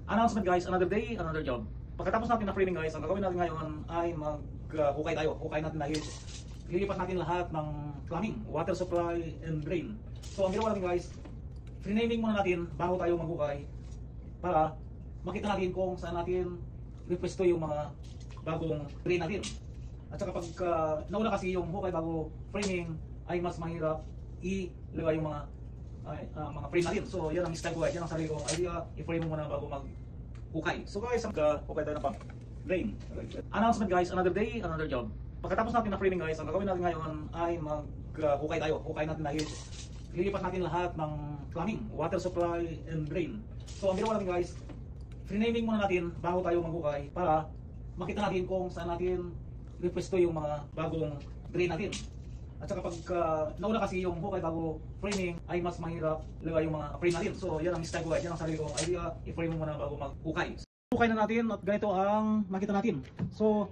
Announcement guys, another day, another job. Pagkatapos natin na framing guys, ang gagawin natin ngayon ay mag-hukay tayo. Hukay natin dahil lilipat natin lahat ng plumbing, water supply, and drain. So ang ginawa natin guys, renaming muna natin bago tayo maghukay para makita natin kung saan natin repwesto yung mga bagong drain natin. At saka pag nauna kasi yung hukay bago framing ay mas mahirap ilagay yung mga frame natin. So yan ang style ko guys, yan ang sarili kong idea, i-frame mo muna bago mag-hukay. So guys, hukay tayo ng drain. Announcement guys, another day, another job. Pagkatapos natin na framing guys, ang gagawin natin ngayon ay mag-hukay tayo. Hukay natin dahil lilipat natin lahat ng plumbing, water supply, and drain. So ang ginawa natin guys, renaming muna natin bago tayo maghukay para makita natin kung saan natin repwesto yung mga bagong drain natin. At saka pag nauna kasi yung hukay bago framing ay mas mahirap ilagay yung mga frame natin. So yan ang style ko guys, yan ang sarili kong idea, i-frame mo muna bago mag-hukay. Hukay na natin at ganito ang makita natin. So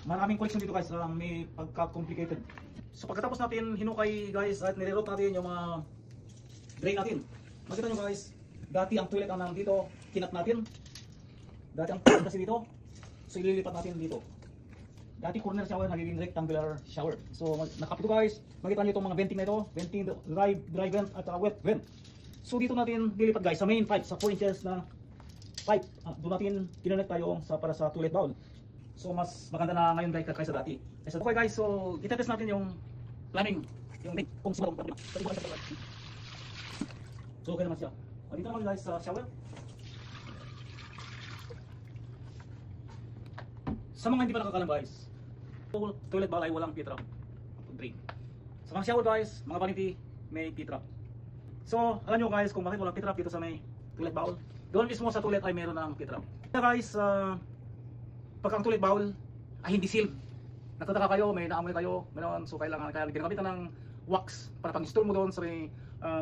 maraming collection dito guys, may pagka-complicated. So pagkatapos natin hinukay guys at nire-route natin yung mga drain natin. Makita nyo guys, dati ang toilet ang nandito, kinat natin. Dati ang toilet kasi dito, so ililipat natin dito. Dati corner shower, nagiging rectangular shower. So nakapito guys, makita nyo itong mga venting na ito, venting, dry vent at wet vent. So dito natin lilipat guys sa main pipe, sa 4 inches na pipe. Doon natin kinonect tayo para sa toilet bowl. So mas maganda na ngayon guys kaysa dati. Okay guys, so itetest natin yung plumbing, yung main kung sino. So okay naman siya. Dito naman guys sa shower. Sa mga hindi pa nakakalam guys, toilet bowl ay walang P-trap drain. Sa mga shower guys, mga vanity, may P-trap. So alam nyo guys kung bakit walang P-trap dito sa may toilet bowl. Doon mismo sa toilet ay meron ng P-trap. Kaya guys, pagka ang toilet bowl ay hindi sealed, nagtataka kayo, may naamoy kayo, meron, so kailangan ginagamitan ng wax para pang-install mo doon sa may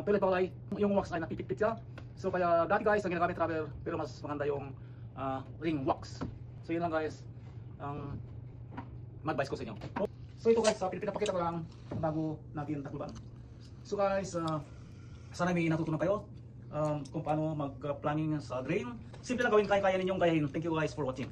toilet bowl ay yung wax ay napipit-pit siya. So kaya dati guys ang ginagamit rubber, pero mas maganda yung ring wax. So yun lang guys ang mag-advise ko sa inyo. So ito guys, pinapakita ko lang bago natin takluban. So guys, sana may natutunan kayo kung paano mag-planning sa drain. Simple lang gawin, kaya ninyong gayahin. Thank you guys for watching.